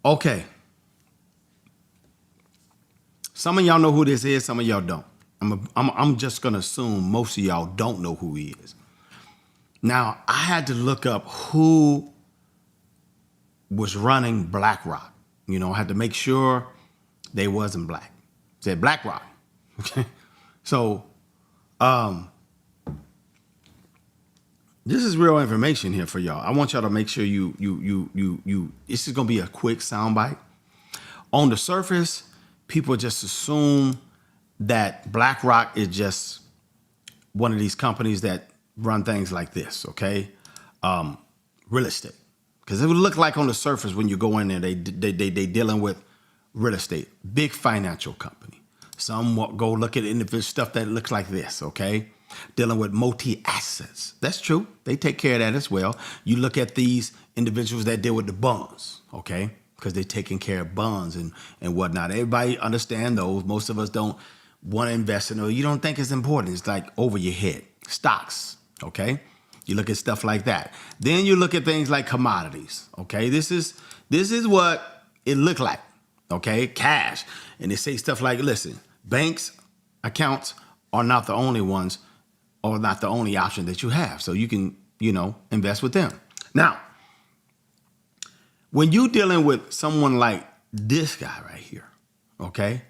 Okay. Some of y'all know who this is. Some of y'all don't. I'm just going to assume most of y'all don't know who he is. Now, I had to look up who was running BlackRock. I had to make sure they wasn't black. It said BlackRock. Okay. So, this is real information here for y'all. I want y'all to make sure you. This is gonna be a quick soundbite. On the surface, people just assume that BlackRock is just one of these companies that run things like this. Okay, real estate, because it would look like on the surface when you go in there, they dealing with real estate, big financial company. Some go look at individual stuff that looks like this. Okay. Dealing with multi-assets. That's true. They take care of that as well. You look at these individuals that deal with the bonds, okay? Because they're taking care of bonds and whatnot. Everybody understand those. Most of us don't want to invest in, or you don't think it's important. It's like over your head. Stocks, okay? You look at stuff like that. Then you look at things like commodities, okay? This is what it looked like, okay? Cash. And they say stuff like, listen, banks, accounts are not the only ones, or not the only option that you have. So you can, invest with them. Now, when you're dealing with someone like this guy right here, okay,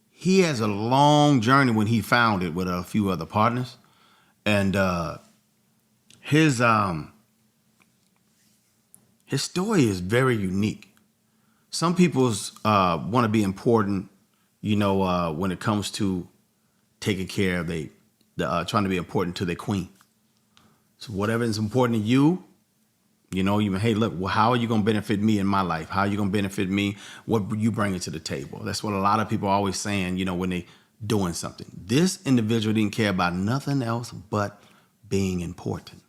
he has a long journey when he found it with a few other partners. And his story is very unique. Some people's want to be important, when it comes to taking care of trying to be important to their queen. So whatever is important to you, hey, look, well, how are you going to benefit me in my life? How are you going to benefit me? What you bring to the table? That's what a lot of people are always saying, when they doing something. This individual didn't care about nothing else but being important.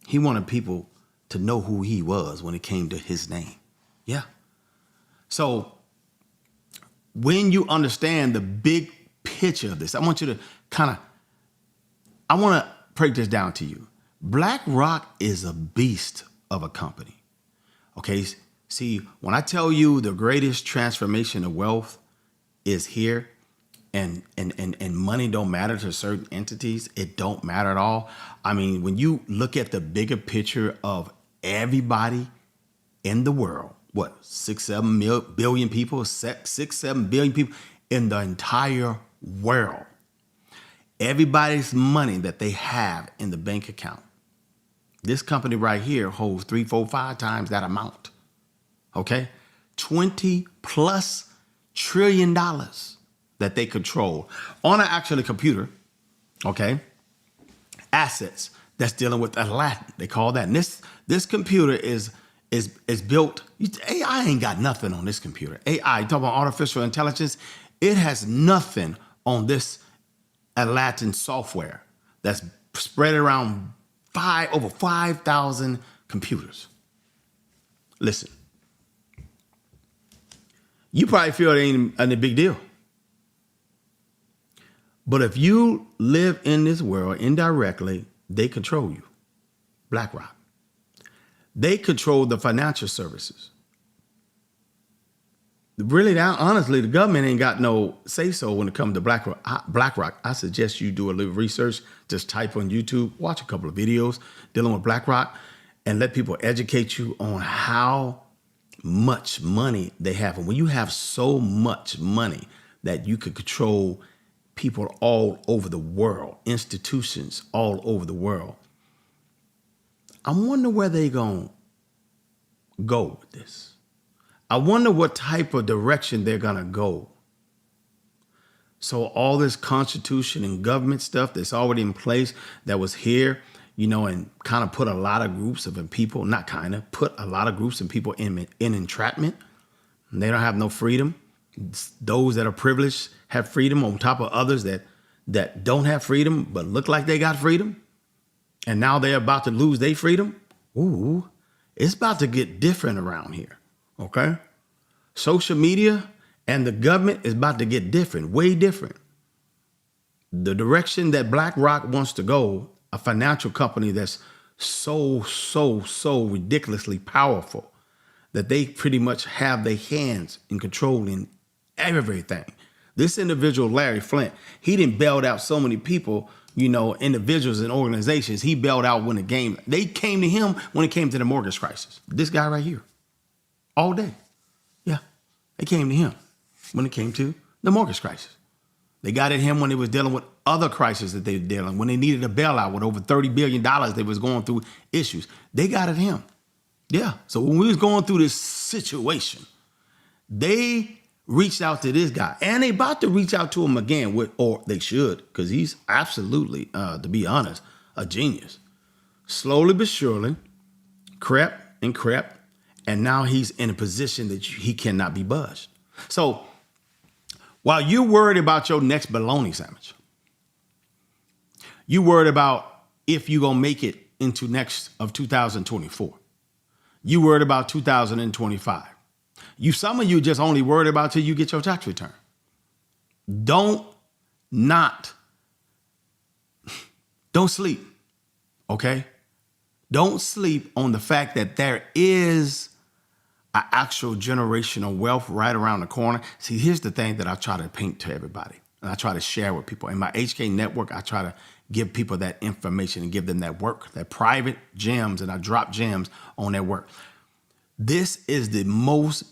He wanted people to know who he was when it came to his name. Yeah. So when you understand the big picture of this, I want you to I want to break this down to you. BlackRock is a beast of a company. Okay. See, when I tell you the greatest transformation of wealth is here, and money don't matter to certain entities, it don't matter at all. I mean, when you look at the bigger picture of everybody in the world, what, 6-7 billion people, 6-7 billion people in the entire world. Everybody's money that they have in the bank account. This company right here holds 3, 4, 5 times that amount. Okay? $20+ trillion that they control on an actual computer. Okay? Assets that's dealing with Aladdin. They call that. And this computer is built. AI ain't got nothing on this computer. AI, talking about artificial intelligence, it has nothing on this Aladdin software that's spread around over 5,000 computers. Listen, you probably feel it ain't a big deal. But if you live in this world indirectly, they control you. BlackRock. They control the financial services. Really, honestly, the government ain't got no say-so when it comes to BlackRock. I suggest you do a little research. Just type on YouTube, watch a couple of videos dealing with BlackRock, and let people educate you on how much money they have. And when you have so much money that you could control people all over the world, institutions all over the world, I wonder where they gonna go with this. I wonder what type of direction they're going to go. So all this constitution and government stuff that's already in place that was here, and kind of put a lot of groups of people, put a lot of groups of people in entrapment. And they don't have no freedom. Those that are privileged have freedom on top of others that don't have freedom but look like they got freedom. And now they're about to lose their freedom. Ooh, it's about to get different around here. Okay? Social media and the government is about to get different, way different. The direction that BlackRock wants to go, a financial company that's so ridiculously powerful, that they pretty much have their hands in controlling everything. This individual, Larry Flint, he didn't bailed out so many people, individuals and organizations. He bailed out when they came to him when it came to the mortgage crisis. This guy right here, all day. Yeah, they came to him when it came to the mortgage crisis. They got at him when they was dealing with other crises that they were dealing, when they needed a bailout with over $30 billion, they was going through issues. They got at him. Yeah. So when we was going through this situation, they reached out to this guy, and they about to reach out to him again, or they should, because he's absolutely, to be honest, a genius. Slowly but surely, crept, and now he's in a position that he cannot be budged. So while you're worried about your next bologna sandwich, you worried about if you're going to make it into next of 2024. You worried about 2025. Some of you just only worried about till you get your tax return. Don't sleep, okay? Don't sleep on the fact that there is an actual generational wealth right around the corner. See, here's the thing that I try to paint to everybody, and I try to share with people. In my HK network, I try to give people that information and give them that work, that private gems, and I drop gems on their work. This is the most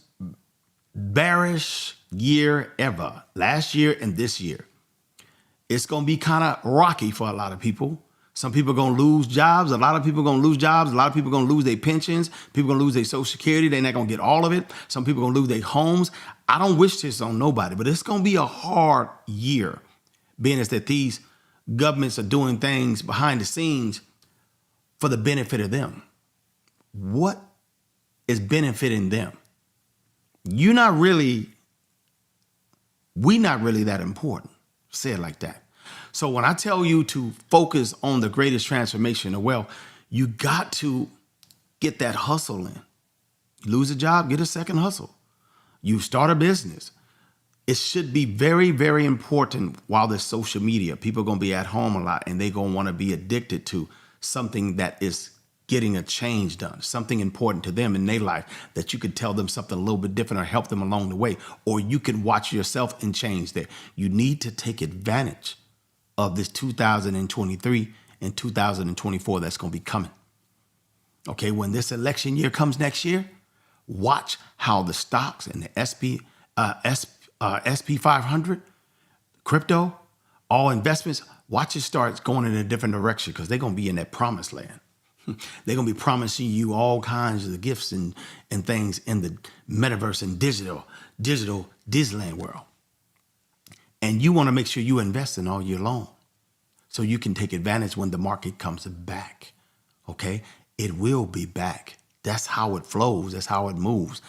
bearish year ever, last year and this year. It's going to be kind of rocky for a lot of people. Some people are going to lose jobs. A lot of people are going to lose jobs. A lot of people are going to lose their pensions. People are going to lose their Social Security. They're not going to get all of it. Some people are going to lose their homes. I don't wish this on nobody, but it's going to be a hard year, being as that these governments are doing things behind the scenes for the benefit of them. What is benefiting them? We're not really that important. Say it like that. So when I tell you to focus on the greatest transformation of wealth, you got to get that hustle in. You lose a job, get a second hustle. You start a business. It should be very, very important while there's social media. People are going to be at home a lot, and they're going to want to be addicted to something that is getting a change done, something important to them in their life, that you could tell them something a little bit different or help them along the way, or you can watch yourself and change there. You need to take advantage of this 2023 and 2024 that's going to be coming. Okay, when this election year comes next year, watch how the stocks and the SP 500, crypto, all investments, watch it start going in a different direction, because they're going to be in that promised land. They're going to be promising you all kinds of gifts and things in the metaverse and digital Disneyland world. And you want to make sure you invest in all year long so you can take advantage when the market comes back. Okay? It will be back. That's how it flows. That's how it moves.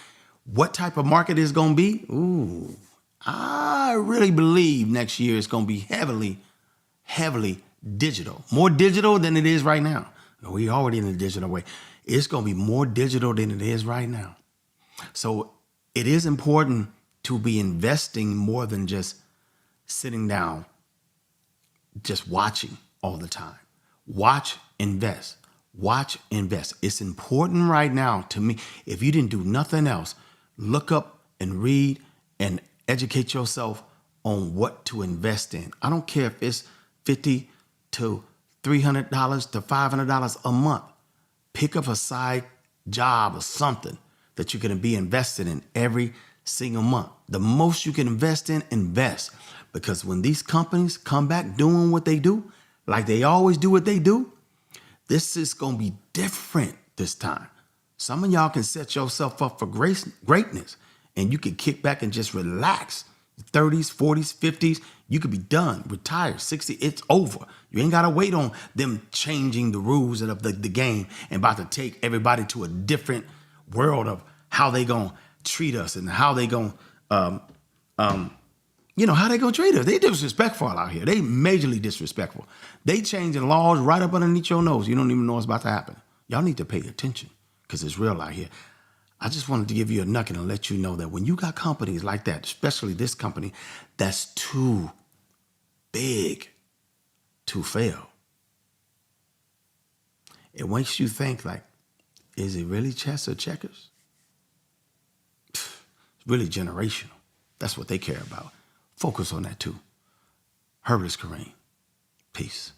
What type of market is going to be? Ooh, I really believe next year it's going to be heavily digital. More digital than it is right now. We're already in the digital way. It's going to be more digital than it is right now. So it is important to be investing more than just sitting down, just watching all the time. Watch, invest. Watch, invest. It's important right now to me. If you didn't do nothing else, look up and read and educate yourself on what to invest in. I don't care if it's $50 to $300 to $500 a month. Pick up a side job or something that you're going to be invested in every single month. The most you can invest in, invest. Because when these companies come back doing what they do, like they always do what they do, this is going to be different this time. Some of y'all can set yourself up for greatness, and you can kick back and just relax. 30s, 40s, 50s, you could be done, retired, 60, it's over. You ain't got to wait on them changing the rules of the game and about to take everybody to a different world of how they going to treat us and how they going to, how they going to treat us. They disrespectful out here. They majorly disrespectful. They changing laws right up underneath your nose. You don't even know what's about to happen. Y'all need to pay attention, because it's real out here. I just wanted to give you a nugget and let you know that when you got companies like that, especially this company, that's too big to fail. It makes you think, like, is it really chess or checkers? really generational. That's what they care about. Focus on that too. Herbert is Kareem. Peace.